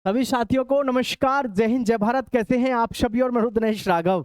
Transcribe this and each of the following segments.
सभी साथियों को नमस्कार, जय हिंद, जय भारत। कैसे हैं आप सभी? और मैं हूं दिनेश राघव।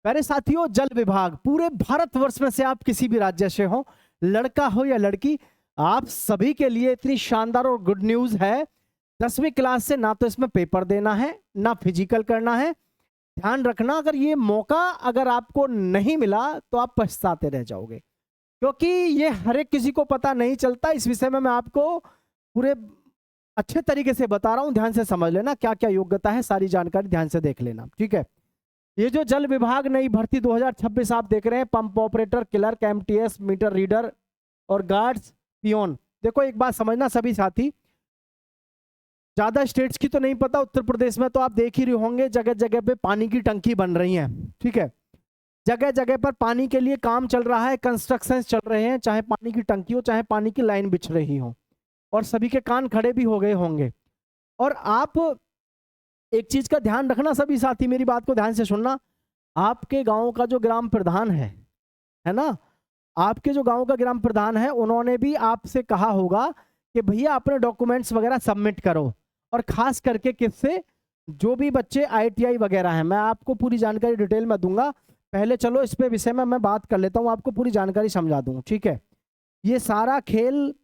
प्यारे साथियों, जल विभाग पूरे भारतवर्ष में से आप किसी भी राज्य से हो, लड़का हो या लड़की, आप सभी के लिए इतनी शानदार और गुड न्यूज है। 10वीं क्लास से ना तो इसमें पेपर देना है ना फिजिकल करना है। ध्यान रखना, अगर ये मौका अगर आपको नहीं मिला तो आप पछताते रह जाओगे, क्योंकि ये हर एक किसी को पता नहीं चलता। इस विषय में मैं आपको पूरे अच्छे तरीके से बता रहा हूं, ध्यान से समझ लेना। क्या क्या योग्यता है, सारी जानकारी ध्यान से देख लेना, ठीक है। ये जो जल विभाग नई भर्ती 2026 आप देख रहे हैं, pump operator, clerk, MTS, meter reader और गार्ड्स, पियोन। देखो एक बात समझना सभी साथी, ज्यादा स्टेट्स की तो नहीं पता, उत्तर प्रदेश में तो आप देख ही रहे होंगे, जगह जगह पे पानी की टंकी बन रही है, ठीक है। जगह जगह पर पानी के लिए काम चल रहा है, कंस्ट्रक्शन चल रहे हैं, चाहे पानी की टंकी हो चाहे पानी की लाइन बिछ रही हो, और सभी के कान खड़े भी हो गए होंगे। और आप एक चीज का ध्यान रखना सभी साथी, मेरी बात को ध्यान से सुनना। आपके गांव का जो ग्राम प्रधान है ना, आपके जो गांव का ग्राम प्रधान है, उन्होंने भी आपसे कहा होगा कि भैया अपने डॉक्यूमेंट्स वगैरह सबमिट करो। और खास करके किससे? जो भी बच्चे आईटीआई वगैरह हैं, मैं आपको पूरी जानकारी डिटेल में दूंगा। पहले चलो इस पे विषय में मैं बात कर लेता हूँ, आपको पूरी जानकारी समझा दूँ, ठीक है। ये सारा खेल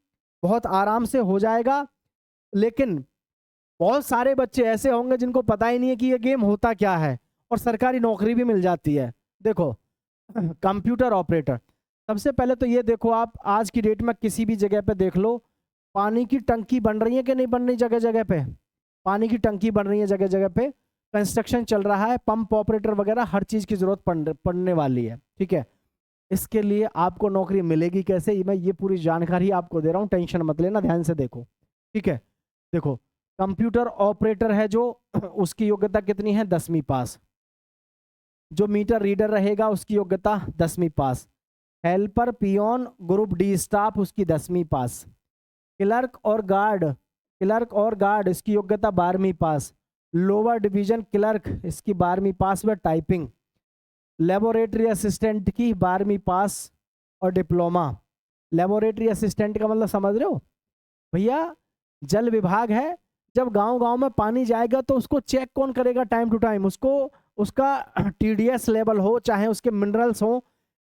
बहुत आराम से हो जाएगा, लेकिन बहुत सारे बच्चे ऐसे होंगे जिनको पता ही नहीं है कि ये गेम होता क्या है, और सरकारी नौकरी भी मिल जाती है। देखो, कंप्यूटर ऑपरेटर, सबसे पहले तो ये देखो, आप आज की डेट में किसी भी जगह पे देख लो, पानी की टंकी बन रही है कि नहीं बन रही? जगह जगह पे पानी की टंकी बन रही है, जगह जगह पे कंस्ट्रक्शन चल रहा है, पंप ऑपरेटर वगैरह हर चीज की जरूरत पड़ने वाली है, ठीक है। इसके लिए आपको नौकरी मिलेगी कैसे, मैं ये पूरी जानकारी आपको दे रहा हूँ, टेंशन मत लेना, ध्यान से देखो, ठीक है। देखो, कंप्यूटर ऑपरेटर है जो, उसकी योग्यता कितनी है? 10वीं पास। जो मीटर रीडर रहेगा उसकी योग्यता 10वीं पास। Helper, peon, group D staff, उसकी 10वीं पास। क्लर्क और गार्ड इसकी योग्यता 12वीं पास। लोअर डिवीजन क्लर्क इसकी 12वीं पास व टाइपिंग। लेबोरेटरी असिस्टेंट की 12वीं पास और डिप्लोमा। लेबोरेटरी असिस्टेंट का मतलब समझ रहे हो भैया? जल विभाग है, जब गांव गांव में पानी जाएगा तो उसको चेक कौन करेगा? टाइम टू टाइम उसको, उसका टीडीएस लेवल हो चाहे उसके मिनरल्स हो,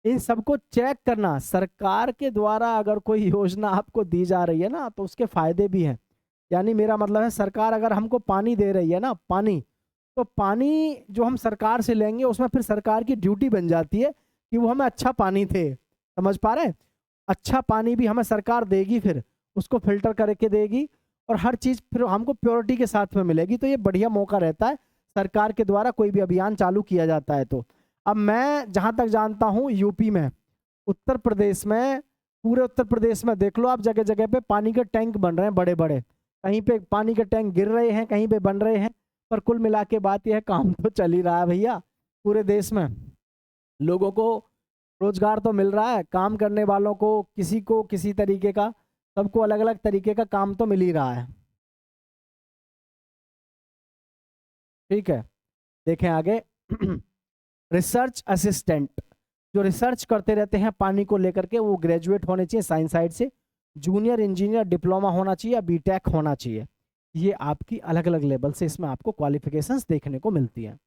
इन सबको चेक करना। सरकार के द्वारा अगर कोई योजना आपको दी जा रही है ना, तो उसके फायदे भी हैं। यानी मेरा मतलब है, सरकार अगर हमको पानी दे रही है ना, पानी, तो पानी जो हम सरकार से लेंगे उसमें फिर सरकार की ड्यूटी बन जाती है कि वो हमें अच्छा पानी दे। समझ पा रहे? अच्छा पानी भी हमें सरकार देगी, फिर उसको फिल्टर करके देगी, और हर चीज फिर हमको प्योरिटी के साथ में मिलेगी। तो ये बढ़िया मौका रहता है सरकार के द्वारा कोई भी अभियान चालू किया जाता है तो। अब मैं जहां तक जानता हूं, यूपी में, उत्तर प्रदेश में, पूरे उत्तर प्रदेश में देख लो आप, जगह जगह पे पानी के टैंक बन रहे हैं बड़े बड़े। कहीं पे पानी के टैंक गिर रहे हैं, कहीं पे बन रहे हैं, पर कुल मिला के बात यह है, काम तो चल ही रहा है भैया। पूरे देश में लोगों को रोजगार तो मिल रहा है, काम करने वालों को किसी तरीके का, सबको अलग अलग तरीके का काम तो मिल ही रहा है, ठीक है। देखें आगे। रिसर्च असिस्टेंट, जो रिसर्च करते रहते हैं पानी को लेकर के, वो ग्रेजुएट होने चाहिए साइंस साइड से, जूनियर इंजीनियर डिप्लोमा होना चाहिए या बीटेक होना चाहिए। ये आपकी अलग अलग लेवल से इसमें आपको क्वालिफिकेशंस देखने को मिलती हैं।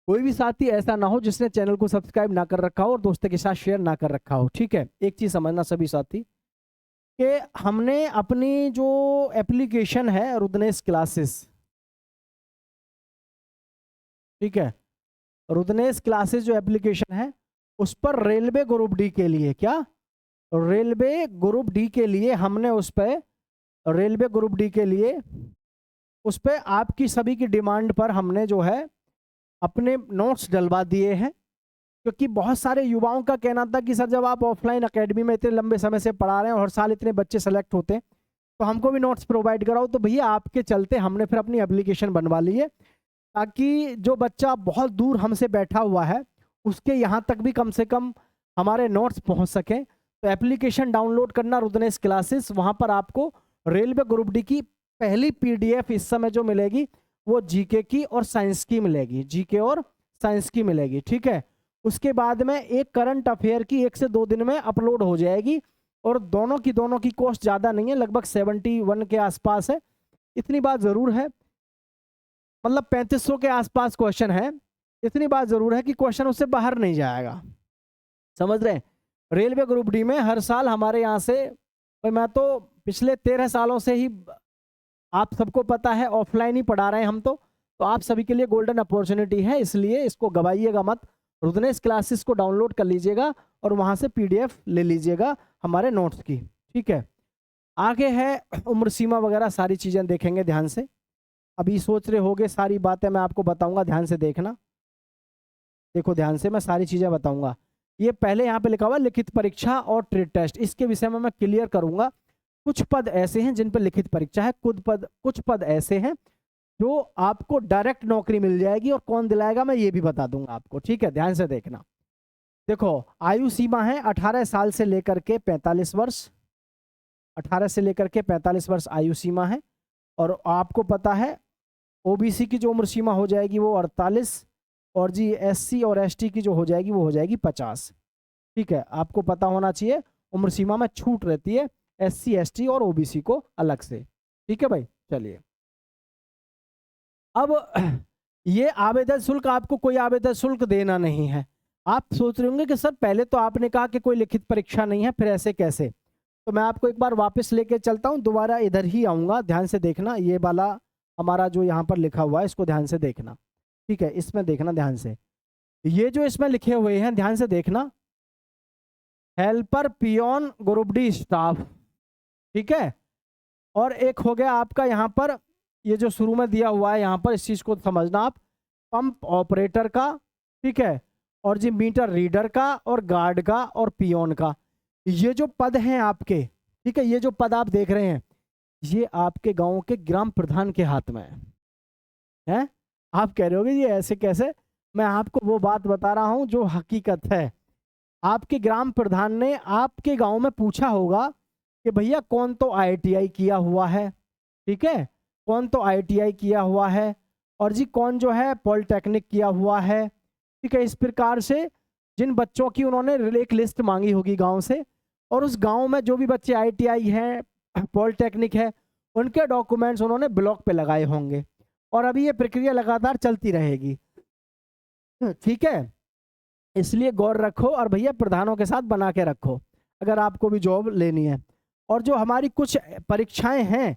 कोई भी साथी ऐसा ना हो जिसने चैनल को सब्सक्राइब ना कर रखा हो और दोस्तों के साथ शेयर ना कर रखा हो, ठीक है। एक चीज समझना सभी साथी, कि हमने अपनी जो एप्लीकेशन है रुद्नेश क्लासेस, ठीक है, रुद्नेश क्लासेस जो एप्लीकेशन है, उस पर रेलवे ग्रुप डी के लिए, क्या रेलवे ग्रुप डी के लिए हमने उस पर, रेलवे ग्रुप डी के लिए उस पर आपकी सभी की डिमांड पर हमने जो है अपने नोट्स डलवा दिए हैं। क्योंकि बहुत सारे युवाओं का कहना था कि सर, जब आप ऑफलाइन एकेडमी में इतने लंबे समय से पढ़ा रहे हैं, हर साल इतने बच्चे सेलेक्ट होते हैं, तो हमको भी नोट्स प्रोवाइड कराओ। तो भैया आपके चलते हमने फिर अपनी एप्लीकेशन बनवा ली है, ताकि जो बच्चा बहुत दूर हमसे बैठा हुआ है उसके यहाँ तक भी कम से कम हमारे नोट्स पहुँच सकें। तो एप्लीकेशन डाउनलोड करना रुद्नेश क्लासेस, वहाँ पर आपको रेलवे ग्रुप डी की पहली पीडीएफ इस समय जो मिलेगी वो जीके की और साइंस की मिलेगी, जीके और साइंस की मिलेगी, ठीक है। उसके बाद में एक करंट अफेयर की 1 से 2 दिन में अपलोड हो जाएगी, और दोनों की कॉस्ट ज़्यादा नहीं है, लगभग 71 के आसपास है। इतनी बात जरूर है, मतलब 3500 के आसपास क्वेश्चन है, इतनी बात जरूर है कि क्वेश्चन उससे बाहर नहीं जाएगा, समझ रहे हैं। रेलवे ग्रुप डी में हर साल हमारे यहाँ से, भाई मैं तो पिछले 13 सालों से ही, आप सबको पता है ऑफलाइन ही पढ़ा रहे हैं हम तो आप सभी के लिए गोल्डन अपॉर्चुनिटी है, इसलिए इसको गवाइएगा मत। रुद्रनेश क्लासेस को डाउनलोड कर लीजिएगा और वहां से पीडीएफ ले लीजिएगा हमारे नोट्स की, ठीक है। आगे है उम्र सीमा वगैरह सारी चीजें देखेंगे ध्यान से। अभी सोच रहे होगे सारी बातें मैं आपको बताऊंगा, ध्यान से देखना, देखो ध्यान से मैं सारी चीजें बताऊंगा। ये पहले यहाँ पे लिखा हुआ लिखित परीक्षा और ट्रेड टेस्ट, इसके विषय में मैं क्लियर करूंगा। कुछ पद ऐसे हैं जिन पर लिखित परीक्षा है, कुछ पद ऐसे हैं जो आपको डायरेक्ट नौकरी मिल जाएगी, और कौन दिलाएगा मैं ये भी बता दूंगा आपको, ठीक है। ध्यान से देखना, देखो आयु सीमा है 18 साल से लेकर के 45 वर्ष, 18 से लेकर के 45 वर्ष आयु सीमा है। और आपको पता है ओबीसी की जो उम्र सीमा हो जाएगी वो 48, और जी एससी और एसटी की जो हो जाएगी वो हो जाएगी 50, ठीक है। आपको पता होना चाहिए उम्र सीमा में छूट रहती है एससी एसटी और ओबीसी को अलग से, ठीक है भाई। चलिए अब ये आवेदन शुल्क, आपको कोई आवेदन शुल्क देना नहीं है। आप सोच रहे होंगे कि सर पहले तो आपने कहा कि कोई लिखित परीक्षा नहीं है, फिर ऐसे कैसे, तो मैं आपको एक बार वापस लेके चलता हूँ, दोबारा इधर ही आऊँगा, ध्यान से देखना। ये वाला हमारा जो यहाँ पर लिखा हुआ है इसको ध्यान से देखना, ठीक है, इसमें देखना ध्यान से। ये जो इसमें लिखे हुए हैं ध्यान से देखना, helper peon group D staff, ठीक है। और एक हो गया आपका यहाँ पर, ये जो शुरू में दिया हुआ है यहाँ पर, इस चीज को समझना आप, पंप ऑपरेटर का, ठीक है, और जी मीटर रीडर का और गार्ड का और पियोन का, ये जो पद हैं आपके, ठीक है, ये जो पद आप देख रहे हैं ये आपके गांव के ग्राम प्रधान के हाथ में है। आप कह रहे होगे ये ऐसे कैसे, मैं आपको वो बात बता रहा हूं जो हकीकत है। आपके ग्राम प्रधान ने आपके गांव में पूछा होगा कि भैया कौन तो आईटीआई किया हुआ है, ठीक है, कौन तो आईटीआई किया हुआ है, और जी कौन जो है पॉलिटेक्निक किया हुआ है, ठीक है। इस प्रकार से जिन बच्चों की उन्होंने एक लिस्ट मांगी होगी गांव से, और उस गांव में जो भी बच्चे आईटीआई हैं पॉलिटेक्निक है उनके डॉक्यूमेंट्स उन्होंने ब्लॉक पे लगाए होंगे, और अभी ये प्रक्रिया लगातार चलती रहेगी, ठीक है। इसलिए गौर रखो और भैया प्रधानों के साथ बना के रखो अगर आपको भी जॉब लेनी है। और जो हमारी कुछ परीक्षाएं हैं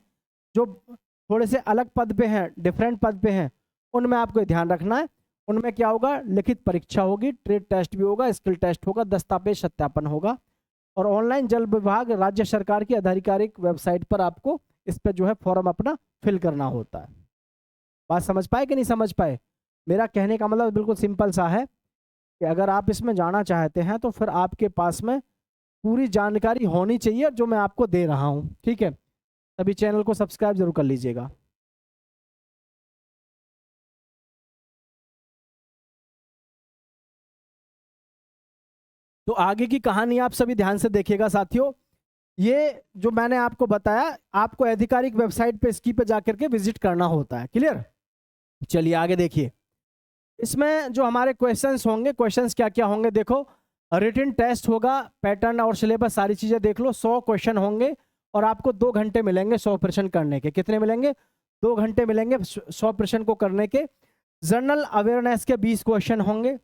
जो थोड़े से अलग पद पे हैं, डिफरेंट पद पे हैं, उनमें आपको ध्यान रखना है। उनमें क्या होगा, लिखित परीक्षा होगी, ट्रेड टेस्ट भी होगा, स्किल टेस्ट होगा, दस्तावेज सत्यापन होगा, और ऑनलाइन जल विभाग राज्य सरकार की आधिकारिक वेबसाइट पर आपको इस पर जो है फॉर्म अपना फिल करना होता है। बात समझ पाए कि नहीं समझ पाए? मेरा कहने का मतलब बिल्कुल सिंपल सा है कि अगर आप इसमें जाना चाहते हैं तो फिर आपके पास में पूरी जानकारी होनी चाहिए जो मैं आपको दे रहा हूं, ठीक है। तभी चैनल को सब्सक्राइब जरूर कर लीजिएगा। तो आगे की कहानी आप सभी ध्यान से देखिएगा साथियों। ये जो मैंने आपको बताया आपको आधिकारिक वेबसाइट पे इसकी पे जाकर के विजिट करना होता है, क्लियर। चलिए आगे देखिए, इसमें जो हमारे क्वेश्चंस होंगे, क्वेश्चंस क्या क्या होंगे देखो, रिटन टेस्ट होगा, पैटर्न और सिलेबस सारी चीजें देख लो। 100 क्वेश्चन होंगे और आपको 2 घंटे मिलेंगे 100 प्रश्न करने के। कितने मिलेंगे? 2 घंटे मिलेंगे 100 प्रश्न को करने के। जनरल अवेयरनेस के 20 क्वेश्चन होंगे,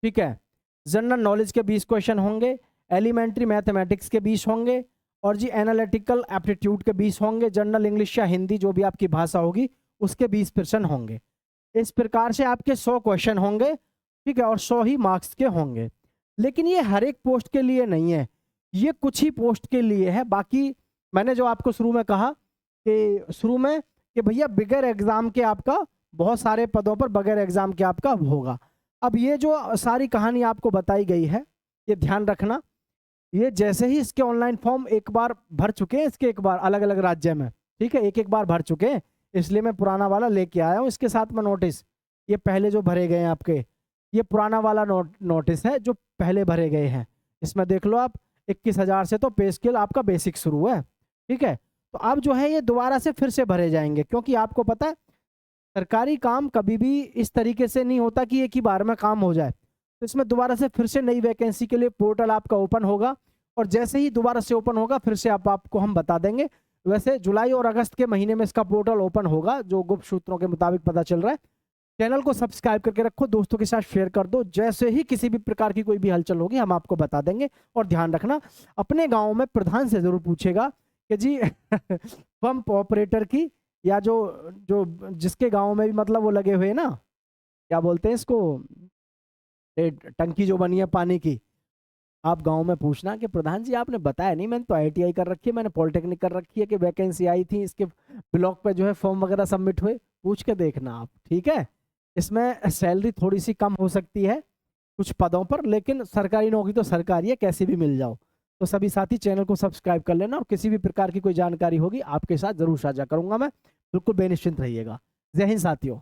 ठीक है। जनरल नॉलेज के 20 क्वेश्चन होंगे, एलिमेंट्री मैथमेटिक्स के 20 होंगे, और जी एनालिटिकल एप्टीट्यूड के 20 होंगे, जनरल इंग्लिश या हिंदी जो भी आपकी भाषा होगी उसके 20 प्रश्न होंगे। इस प्रकार से आपके 100 क्वेश्चन होंगे, ठीक है, और 100 ही मार्क्स के होंगे। लेकिन ये हर एक पोस्ट के लिए नहीं है, ये कुछ ही पोस्ट के लिए है। बाकी मैंने जो आपको शुरू में कहा कि भैया बगैर एग्जाम के आपका बहुत सारे पदों पर बगैर एग्जाम के आपका होगा। अब ये जो सारी कहानी आपको बताई गई है ये ध्यान रखना, ये जैसे ही इसके ऑनलाइन फॉर्म एक बार भर चुके हैं, इसके एक बार अलग अलग राज्य में, ठीक है, एक बार भर चुके हैं, इसलिए मैं पुराना वाला लेके आया हूँ। इसके साथ में नोटिस, ये पहले जो भरे गए हैं आपके, ये पुराना वाला नोटिस है जो पहले भरे गए हैं। इसमें देख लो आप 21,000 से तो पे स्केल आपका बेसिक शुरू है, ठीक है। तो अब जो है ये दोबारा से फिर से भरे जाएंगे, क्योंकि आपको पता है सरकारी काम कभी भी इस तरीके से नहीं होता कि एक ही बार में काम हो जाए। तो इसमें दोबारा से फिर से नई वैकेंसी के लिए पोर्टल आपका ओपन होगा, और जैसे ही दोबारा से ओपन होगा फिर से आपको हम बता देंगे। वैसे जुलाई और अगस्त के महीने में इसका पोर्टल ओपन होगा, जो गुप्त सूत्रों के मुताबिक पता चल रहा है। चैनल को सब्सक्राइब करके रखो, दोस्तों के साथ शेयर कर दो। जैसे ही किसी भी प्रकार की कोई भी हलचल होगी हम आपको बता देंगे। और ध्यान रखना, अपने गांव में प्रधान से जरूर पूछेगा कि जी पंप ऑपरेटर की, या जो जो जिसके गांव में भी मतलब वो लगे हुए ना, क्या बोलते हैं इसको, टंकी जो बनी है पानी की, आप गांव में पूछना कि प्रधान जी आपने बताया नहीं, मैंने तो आईटीआई कर रखी है, मैंने पॉलिटेक्निक कर रखी है, कि वैकेंसी आई थी इसके ब्लॉक पे जो है फॉर्म वगैरह सबमिट हुए, पूछ के देखना आप, ठीक है। इसमें सैलरी थोड़ी सी कम हो सकती है कुछ पदों पर, लेकिन सरकारी नौकरी तो सरकारी है, कैसे भी मिल जाओ। तो सभी साथी चैनल को सब्सक्राइब कर लेना, और किसी भी प्रकार की कोई जानकारी होगी आपके साथ जरूर साझा करूंगा मैं, बिल्कुल बेनिश्चिंत रहिएगा। जय हिंद साथियों।